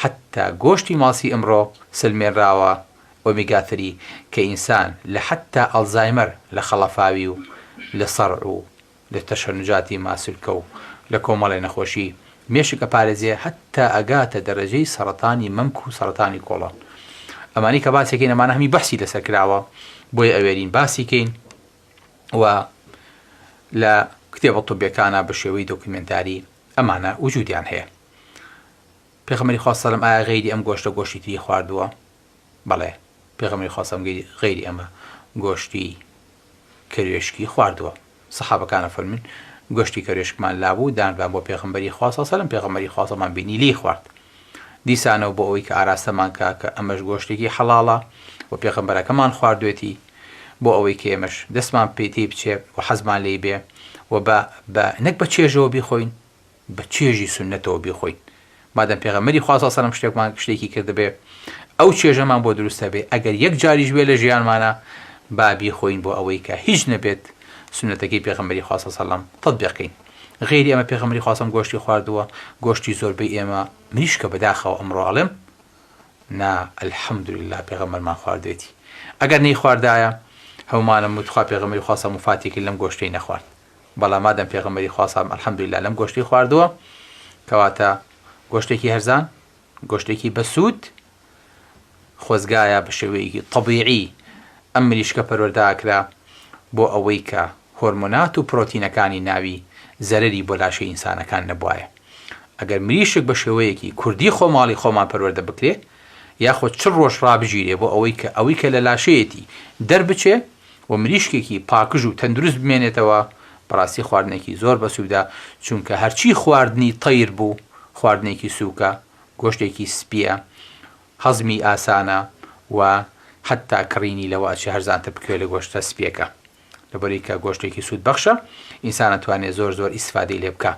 حتى گۆشتی ماسی ئەمڕۆ سلمێنراوە ئۆمیگا 3 کە ئینسان لە حتى ئەلزایمەر لە خەڵەفاوی و لە سەڕع و لە تەشەنجاتی ماسولکە و لە کۆمەڵی نەخۆشی مێشکە پارێزیە حتى ئەگاتە دەرەجەی سەرەتانی مەمک و سەرەتانی کۆڵان. ئەمانی کە باسێکین ئەمانە هەمی بەحسی لەسەر کراوە بۆی ئەوێرین باسی کەین و لە کتێبە طبیەکانە بە شێوەی دۆکیمنتاری ئەمانە وجودیان هەیە. پێغەمبەری خوا سەڵەم ئایا غەیری ئەم گۆشتە گۆشتی تری خواردووە؟ بەڵێ، پێغەمبەری خوا سەڵەم غەیری ئەمە گۆشتی کەروێشکی خواردووە. سەحابەکانە فەرموون گۆشتی کەروێشکمان لابوو دانبان بۆ پێغەمبەری خوا سەڵەم، پێغەمبەری خوا سەڵەمان بینی لی خوارد. دیسانەوە بۆ ئەوەی کە ئاراستەمان کە ئەمەش گۆشتێکی حەڵاڵە و پێغەمبەرەکەمان خواردوێتی، بۆ ئەوەی کە ئێمەش دەستمان پێی بچێت و حەزمان لێی بێ و نەک بە چێژەوە بیخۆین، بە چێژی سونەتەوە بیخۆین. مادەم پێغەمبەری خوا سەڵەم شتێکی کردبێ ئەو چێژەمان بۆ دروستە بێ، ئەگەر یەک جاریش بێ لە ژیانمانە با بیخۆین بۆ ئەوەی کە هیچ نەبێت سنەتەکەی پێغەمبەری خوا سەڵەم تەطبیقین. غەیری ئەمە پێغەمبەری خوا سەڵەم گۆشتی خواردووە، گۆشتی زۆربەی ئێمە منیشکە بەداخەوە ئەمڕۆ ئەڵێم نا ئەلحەمدولیلا پێغەمبەرمان خواردوێتی. ئەگەر نەی خواردایە هەمومانم وتخوا پێغەمبەری خوا سەڵەم وفاتێکی لەم گۆشتەی نەخوارد، بەڵام مادەم پێغەمبەری خوا سەڵەم ئەلحەمدولیلا لەم گۆشتی خواردووە کەواتە گۆشتێکی هەرزان، گۆشتێکی بەسوود خۆزگایە بە شێوەیەکی طەبیعی ئەم مریشکە پەروەردەکرا بۆ ئەوەی کە هۆرمۆنات و پرۆتینەکانی ناوی زەرەری بۆ لاشەی ئینسانەکان نەبوایە. ئەگەر مریشک بە شێوەیەکی کوردی خۆماڵی خۆمان پەروەردە بکرێ یاخۆ چ ڕۆژ ڕابژیرێ بۆ ئەوەی کە لە لاشەیەتی دەربچێ و مریشکێکی پاکژ و تەندروست بمێنێتەوە، بەڕاستی خواردنێکی زۆر بەسوودە، چونکە هەرچی خواردنی تەیر بوو، خواردنێکی سووکە، گۆشتێکی سپیە، هەزمی ئاسانە و حتا کڕینی لەوە چه هەرزانتە بکوێ لە گۆشتە سپیەکە، لەبەرەوەی کە گۆشتێکی سوود بەخشە ئینسان ئەتوانێت زۆر ئیسفادەی لێ بکە.